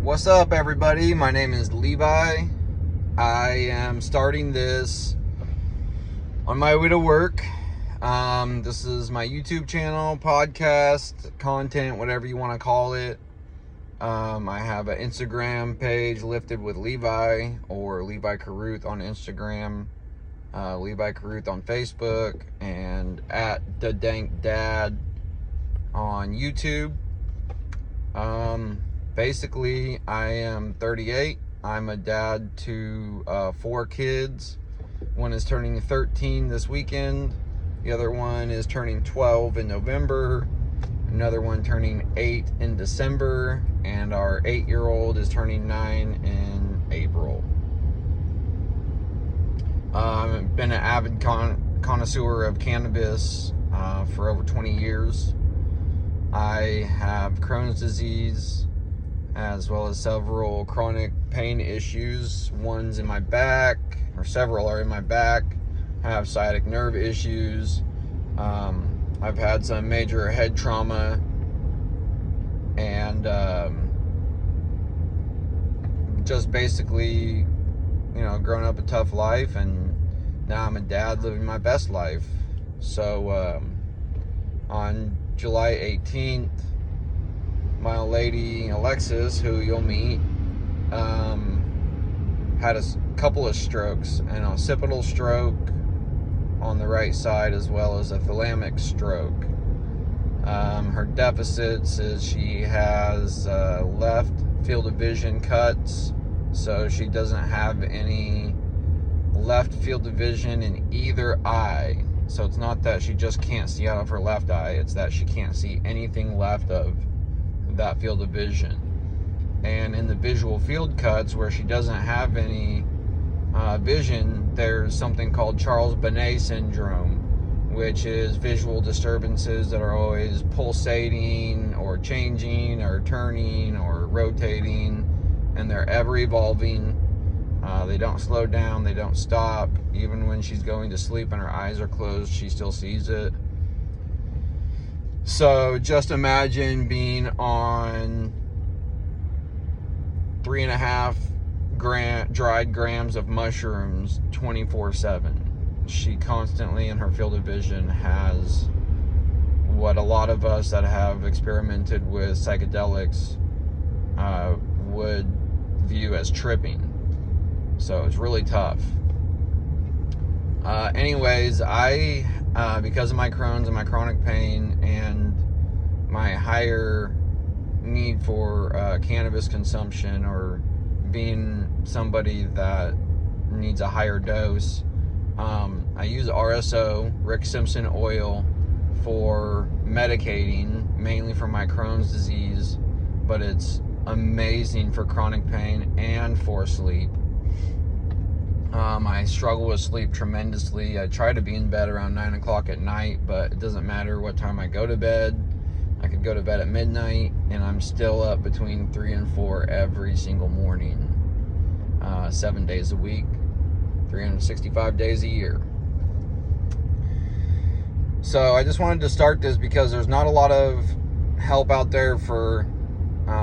What's up, everybody? My name is Levi. I am starting this on my way to work. This is my YouTube channel, podcast, content, whatever you want to call it. I have an Instagram page, Lifted with Levi, or Levi Caruth on Instagram, Levi Caruth on Facebook, and at the Dank Dad on YouTube. Basically, I am 38. I'm a dad to 4 kids. One is turning 13 this weekend. The other one is turning 12 in November. Another one turning 8 in December. And our 8-year-old is turning 9 in April. I've been an avid connoisseur of cannabis for over 20 years. I have Crohn's disease, as well as several chronic pain issues. One's in my back, or several are in my back. I have sciatic nerve issues. I've had some major head trauma, and just basically, growing up a tough life, and now I'm a dad living my best life. So on July 18th, my old lady Alexis, who you'll meet, had a couple of strokes, and an occipital stroke on the right side, as well as a thalamic stroke. Her deficits is she has left field of vision cuts, so she doesn't have any left field of vision in either eye. So it's not that she just can't see out of her left eye, it's that she can't see anything left of that field of vision. And in the visual field cuts, where she doesn't have any vision, there's something called Charles-Bonnet syndrome, which is visual disturbances that are always pulsating or changing or turning or rotating, and they're ever evolving. They don't slow down, they don't stop. Even when she's going to sleep and her eyes are closed, she still sees it. So just imagine being on 3.5 dried grams of mushrooms 24/7. She constantly, in her field of vision, has what a lot of us that have experimented with psychedelics would view as tripping. So it's really tough. Anyways, I because of my Crohn's and my chronic pain and my higher need for cannabis consumption, or being somebody that needs a higher dose, I use RSO, Rick Simpson oil, for medicating, mainly for my Crohn's disease, but it's amazing for chronic pain and for sleep. I struggle with sleep tremendously. I try to be in bed around 9 o'clock at night, but it doesn't matter what time I go to bed. I could go to bed at midnight, and I'm still up between 3 and 4 every single morning, 7 days a week, 365 days a year. So I just wanted to start this because there's not a lot of help out there for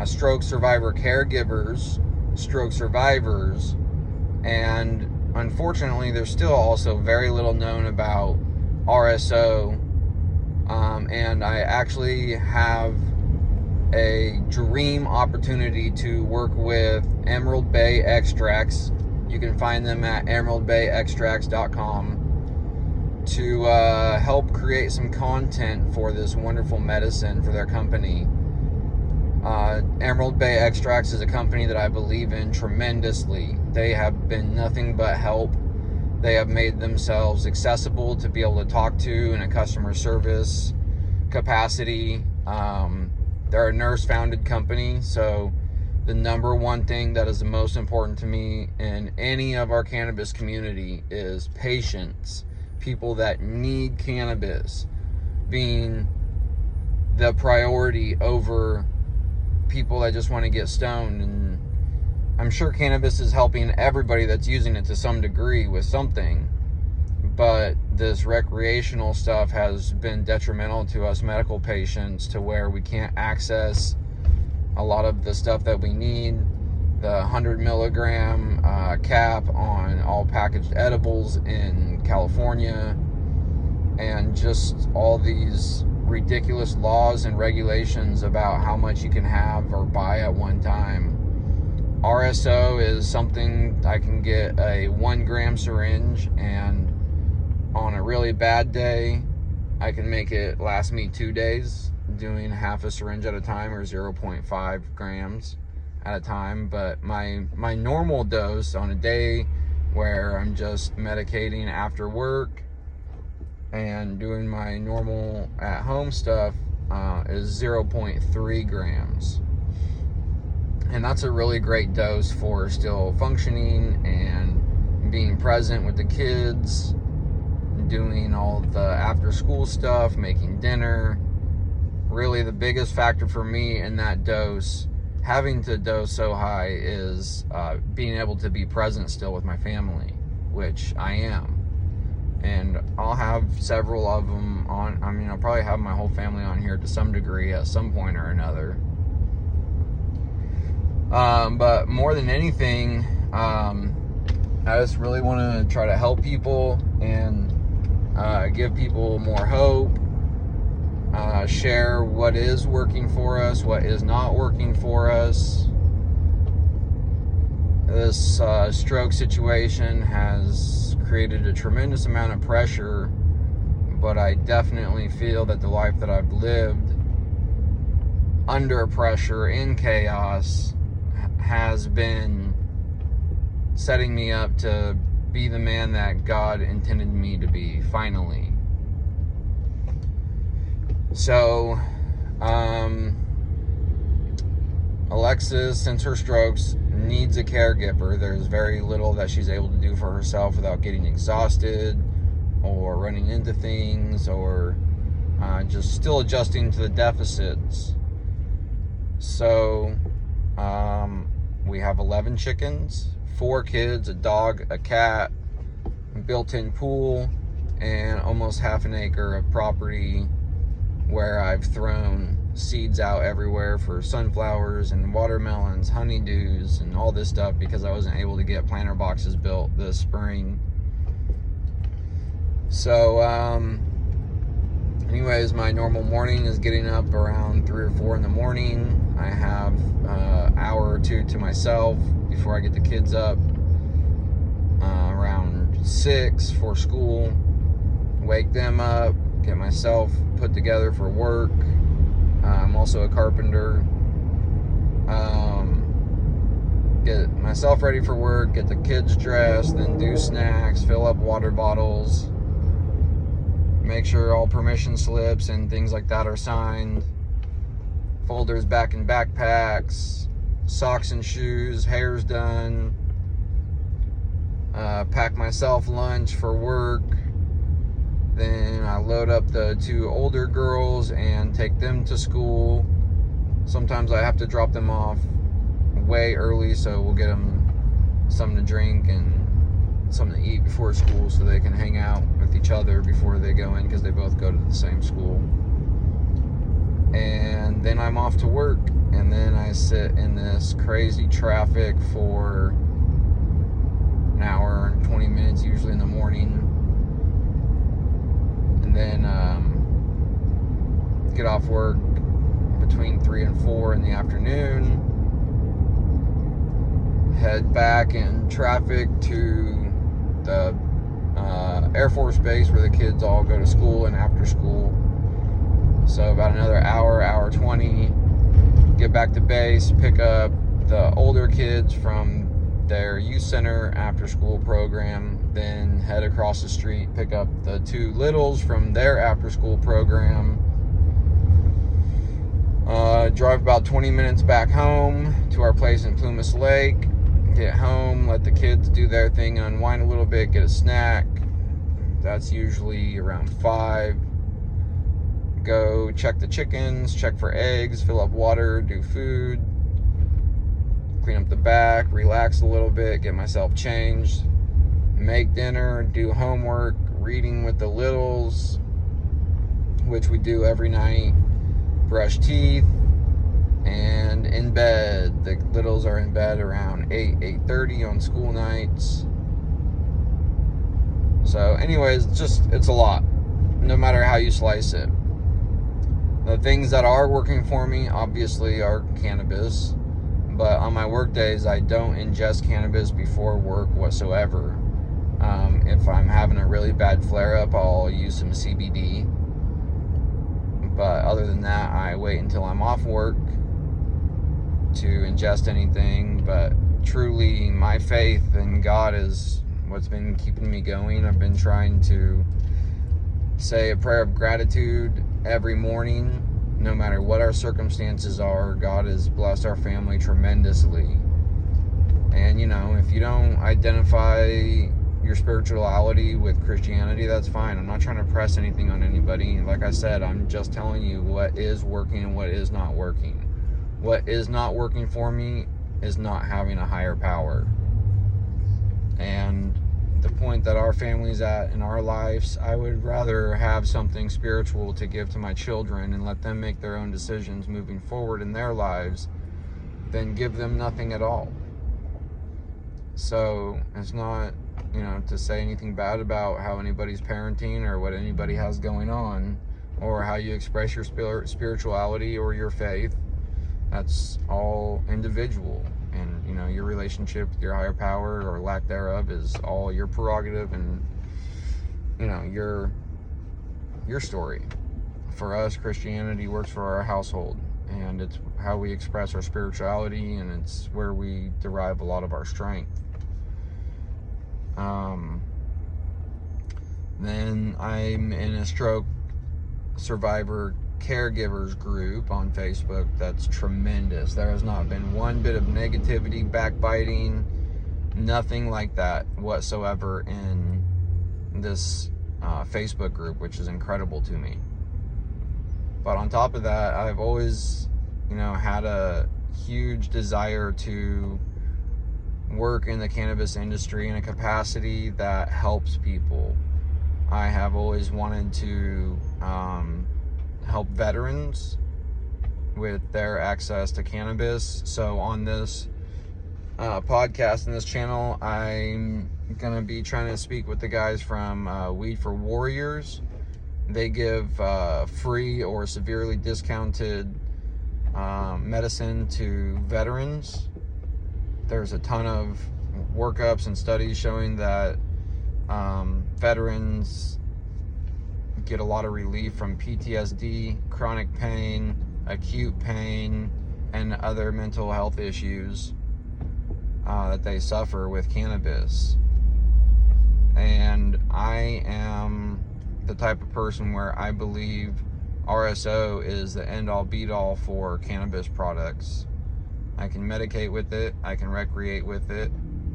stroke survivor caregivers, stroke survivors, and unfortunately there's still also very little known about RSO. And I actually have a dream opportunity to work with Emerald Bay Extracts. You can find them at emeraldbayextracts.com to help create some content for this wonderful medicine for their company. Emerald Bay Extracts is a company that I believe in tremendously. They have been nothing but help. They have made themselves accessible to be able to talk to in a customer service capacity. They're a nurse-founded company, so the number one thing that is the most important to me in any of our cannabis community is patients, people that need cannabis, being the priority over people that just want to get stoned. And I'm sure cannabis is helping everybody that's using it to some degree with something, but this recreational stuff has been detrimental to us medical patients, to where we can't access a lot of the stuff that we need, the 100 milligram cap on all packaged edibles in California, and just all these ridiculous laws and regulations about how much you can have or buy at one time. RSO is something I can get a 1 gram syringe, and on a really bad day I can make it last me 2 days, doing half a syringe at a time, or 0.5 grams at a time. But my normal dose on a day where I'm just medicating after work and doing my normal at home stuff is 0.3 grams. And that's a really great dose for still functioning and being present with the kids, doing all the after school stuff, making dinner. Really the biggest factor for me in that dose, having to dose so high, is being able to be present still with my family, which I am. And I'll have several of them on. I mean, I'll probably have my whole family on here to some degree at some point or another. But more than anything, I just really want to try to help people and give people more hope, share what is working for us, what is not working for us. This stroke situation has created a tremendous amount of pressure, but I definitely feel that the life that I've lived under pressure, in chaos, has been setting me up to be the man that God intended me to be, finally. So, Alexis, since her strokes, needs a caregiver. There's very little that she's able to do for herself without getting exhausted or running into things, or just still adjusting to the deficits. So we have 11 chickens, 4 kids, a dog, a cat, a built-in pool, and almost half an acre of property where I've thrown seeds out everywhere for sunflowers and watermelons, honeydews, and all this stuff, because I wasn't able to get planter boxes built this spring. So anyways, my normal morning is getting up around 3 or 4 in the morning. I have an hour or two to myself before I get the kids up, around 6 for school. Wake them up, get myself put together for work. I'm also a carpenter. Get myself ready for work, get the kids dressed, then do snacks, fill up water bottles, make sure all permission slips and things like that are signed, folders back in backpacks, socks and shoes, hair's done, pack myself lunch for work. Then I load up the 2 older girls and take them to school. Sometimes I have to drop them off way early, so we'll get them something to drink and something to eat before school so they can hang out with each other before they go in, because they both go to the same school. And then I'm off to work, and then I sit in this crazy traffic for an hour and 20 minutes, usually in the morning. And then get off work between 3 and 4 in the afternoon, head back in traffic to the Air Force Base where the kids all go to school and after school. So about another hour 20, get back to base, pick up the older kids from their youth center after school program, then head across the street, pick up the 2 littles from their after school program, drive about 20 minutes back home to our place in Plumas Lake, get home, let the kids do their thing, unwind a little bit, get a snack. That's usually around 5. Go check the chickens, check for eggs, fill up water, do food, clean up the back, relax a little bit, get myself changed, make dinner, do homework, reading with the littles, which we do every night, brush teeth, and in bed. The littles are in bed around 8:30 on school nights. So anyways, it's a lot, no matter how you slice it. The things that are working for me, obviously, are cannabis. But on my work days, I don't ingest cannabis before work whatsoever. If I'm having a really bad flare-up, I'll use some CBD. But other than that, I wait until I'm off work to ingest anything. But truly, my faith in God is what's been keeping me going. I've been trying to say a prayer of gratitude every morning, no matter what our circumstances are. God has blessed our family tremendously. And, if you don't identify your spirituality with Christianity, that's fine. I'm not trying to press anything on anybody. Like I said, I'm just telling you what is working and what is not working. What is not working for me is not having a higher power. And the point that our family's at in our lives, I would rather have something spiritual to give to my children and let them make their own decisions moving forward in their lives than give them nothing at all. So it's not, to say anything bad about how anybody's parenting or what anybody has going on or how you express your spirituality or your faith. That's all individual. And, your relationship with your higher power or lack thereof is all your prerogative and, your story. For us, Christianity works for our household, and it's how we express our spirituality, and it's where we derive a lot of our strength. Then I'm in a stroke survivor caregivers group on Facebook that's tremendous. There has not been one bit of negativity, backbiting, nothing like that whatsoever in this Facebook group, which is incredible to me. But on top of that, I've always, had a huge desire to work in the cannabis industry in a capacity that helps people. I have always wanted to help veterans with their access to cannabis. So on this podcast and this channel, I'm going to be trying to speak with the guys from Weed for Warriors. They give free or severely discounted medicine to veterans. There's a ton of workups and studies showing that veterans get a lot of relief from PTSD, chronic pain, acute pain, and other mental health issues that they suffer with cannabis. And I am the type of person where I believe RSO is the end-all be-all for cannabis products. I can medicate with it, I can recreate with it,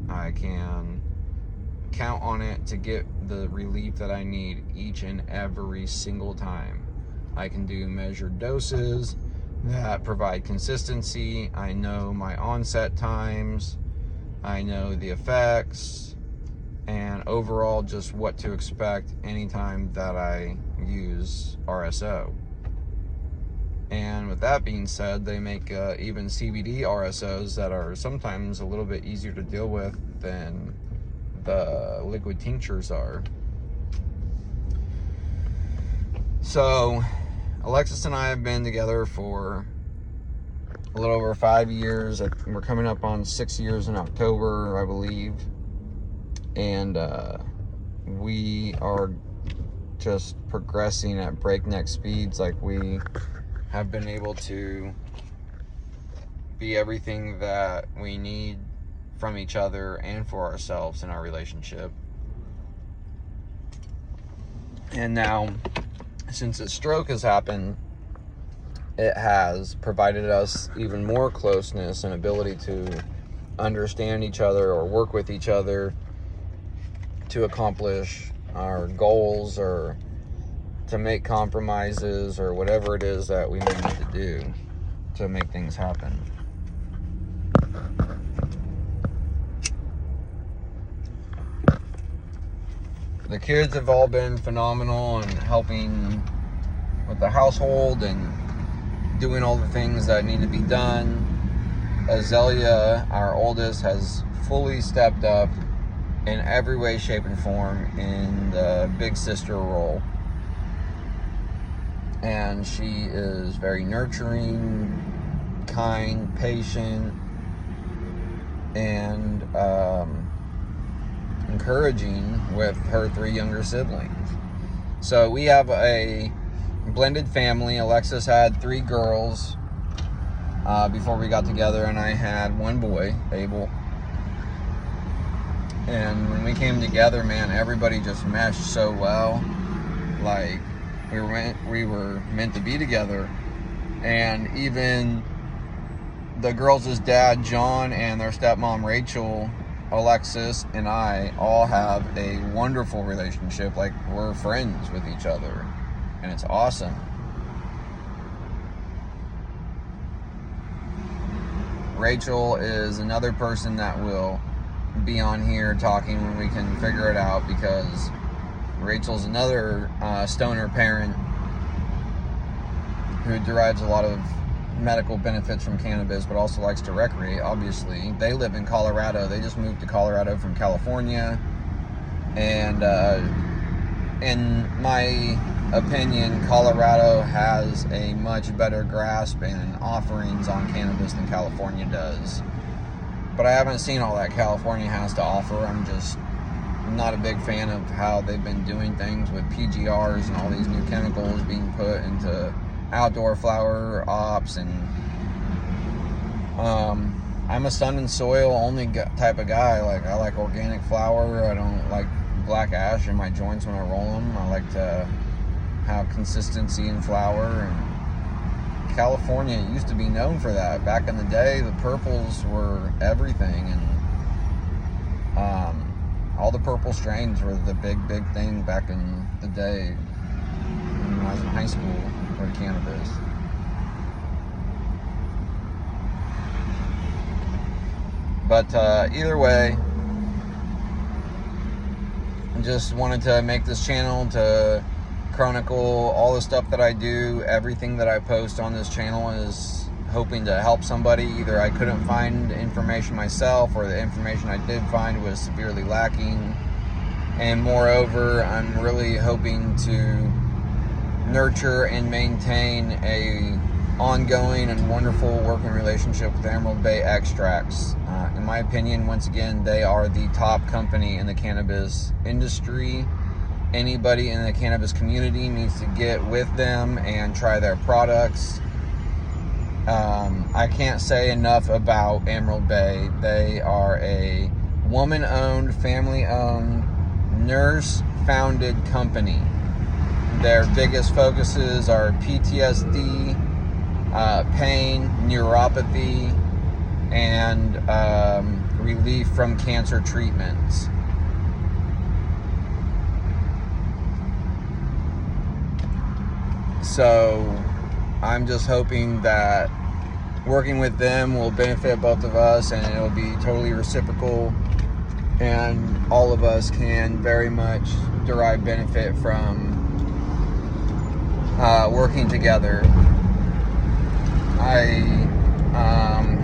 I can count on it to get the relief that I need each and every single time. I can do measured doses that provide consistency. I know my onset times, I know the effects, and overall just what to expect anytime that I use RSO. And with that being said, they make even CBD RSOs that are sometimes a little bit easier to deal with than the liquid tinctures are. So Alexis and I have been together for a little over 5 years. We're coming up on 6 years in October, I believe. And we are just progressing at breakneck speeds. Like, we have been able to be everything that we need from each other and for ourselves in our relationship. And now, since the stroke has happened, it has provided us even more closeness and ability to understand each other or work with each other to accomplish our goals or to make compromises or whatever it is that we need to do to make things happen. The kids have all been phenomenal in helping with the household and doing all the things that need to be done. Azalea, our oldest, has fully stepped up in every way, shape, and form in the big sister role. And she is very nurturing, kind, patient, and encouraging with her 3 younger siblings. So we have a blended family. Alexis had 3 girls before we got together, and I had 1 boy, Abel. And when we came together, man, everybody just meshed so well. Like, we were meant to be together. And even the girls' dad, John, and their stepmom, Rachel, Alexis, and I all have a wonderful relationship. Like, we're friends with each other, and it's awesome. Rachel is another person that will be on here talking when we can figure it out, because Rachel's another stoner parent who derives a lot of medical benefits from cannabis, but also likes to recreate. Obviously, they live in Colorado. They just moved to Colorado from California, and in my opinion, Colorado has a much better grasp and offerings on cannabis than California does. But I haven't seen all that California has to offer. I'm just not a big fan of how they've been doing things with PGRs and all these new chemicals being put into outdoor flower ops. And I'm a sun and soil only type of guy. Like, I like organic flower. I don't like black ash in my joints when I roll them. I like to have consistency in flower. And California used to be known for that. Back in the day, the purples were everything, and all the purple strains were the big thing back in the day when I was in high school for cannabis. But either way, I just wanted to make this channel to chronicle all the stuff that I do. Everything that I post on this channel is hoping to help somebody. Either I couldn't find information myself, or the information I did find was severely lacking. And moreover, I'm really hoping to nurture and maintain a ongoing and wonderful working relationship with Emerald Bay Extracts. In my opinion, once again, they are the top company in the cannabis industry. Anybody in the cannabis community needs to get with them and try their products. I can't say enough about Emerald Bay. They are a woman-owned, family-owned, nurse-founded company. Their biggest focuses are PTSD, pain, neuropathy, and relief from cancer treatments. So I'm just hoping that working with them will benefit both of us, and it'll be totally reciprocal, and all of us can very much derive benefit from working together. I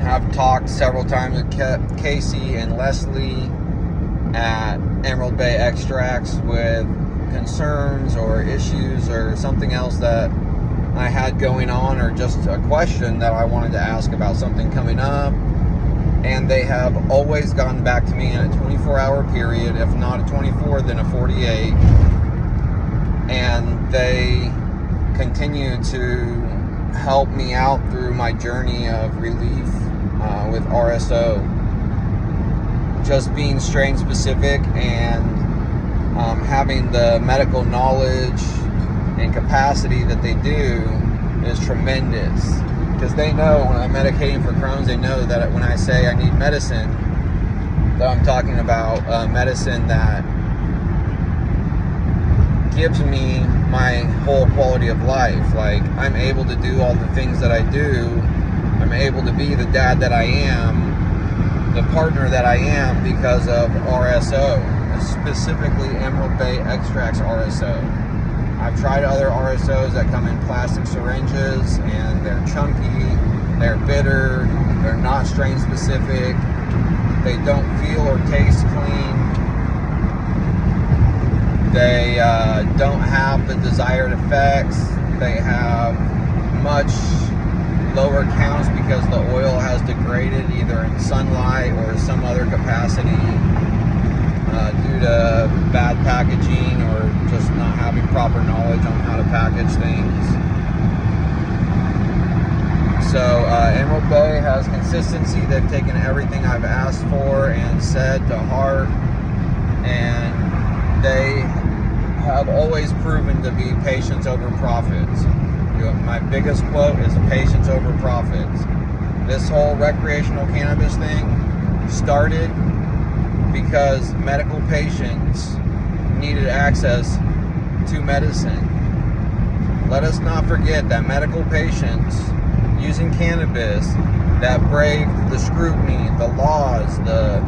have talked several times with Casey and Leslie at Emerald Bay Extracts with concerns or issues or something else that I had going on, or just a question that I wanted to ask about something coming up, and they have always gotten back to me in a 24-hour period. If not a 24, then a 48, and they continue to help me out through my journey of relief with RSO. Just being strain specific and having the medical knowledge and capacity that they do is tremendous, because they know when I'm medicating for Crohn's, they know that when I say I need medicine, that I'm talking about medicine that gives me my whole quality of life. Like, I'm able to do all the things that I do. I'm able to be the dad that I am, the partner that I am, because of RSO, specifically Emerald Bay Extracts RSO. I've tried other RSOs that come in plastic syringes, and they're chunky, they're bitter, they're not strain specific, they don't feel or taste clean, they don't have the desired effects, they have much lower counts because the oil has degraded either in sunlight or some other capacity due to bad packaging or just not having proper knowledge on how to package things. So Emerald Bay has consistency. They've taken everything I've asked for and said to heart, and they have always proven to be patience over profits. My biggest quote is patience over profits. This whole recreational cannabis thing started because medical patients needed access to medicine. Let us not forget that medical patients using cannabis that braved the scrutiny, the laws, the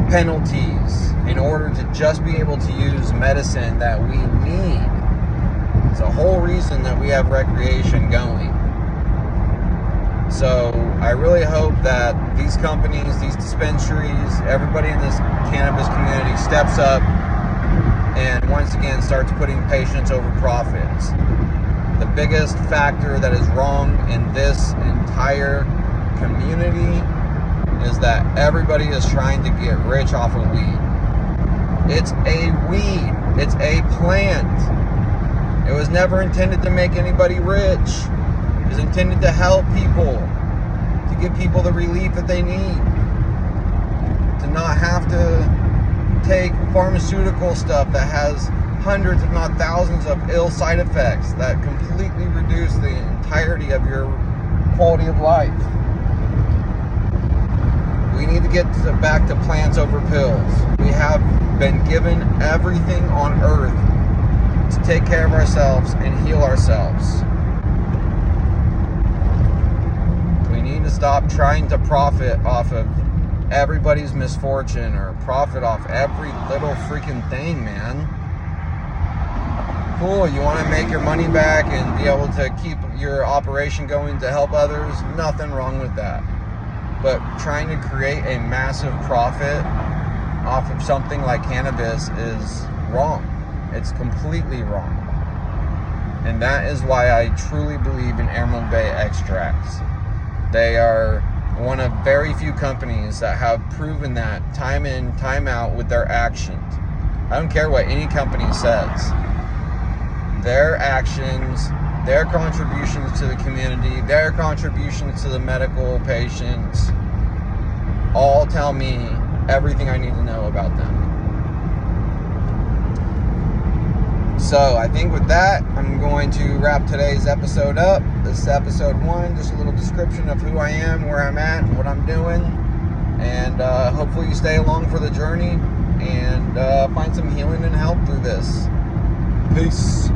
penalties in order to just be able to use medicine that we need. It's the whole reason that we have recreation going. So I really hope that these companies, these dispensaries, everybody in this cannabis community steps up and once again starts putting patience over profits. The biggest factor that is wrong in this entire community is that everybody is trying to get rich off of weed. It's a weed. It's a plant. It was never intended to make anybody rich. It was intended to help people, to give people the relief that they need, to not have to take pharmaceutical stuff that has hundreds, if not thousands, of ill side effects that completely reduce the entirety of your quality of life. We need to get back to plants over pills. We have been given everything on earth to take care of ourselves and heal ourselves. We need to stop trying to profit off of everybody's misfortune or profit off every little freaking thing, man. Cool, you want to make your money back and be able to keep your operation going to help others? Nothing wrong with that. But trying to create a massive profit off of something like cannabis is wrong. It's completely wrong. And that is why I truly believe in Emerald Bay extracts. They are one of very few companies that have proven that time in, time out with their actions. I don't care what any company says. Their actions, their contributions to the community, their contributions to the medical patients, all tell me everything I need to know about them. So I think with that, I'm going to wrap today's episode up. This is episode 1, just a little description of who I am, where I'm at, and what I'm doing. And hopefully you stay along for the journey and find some healing and help through this. Peace.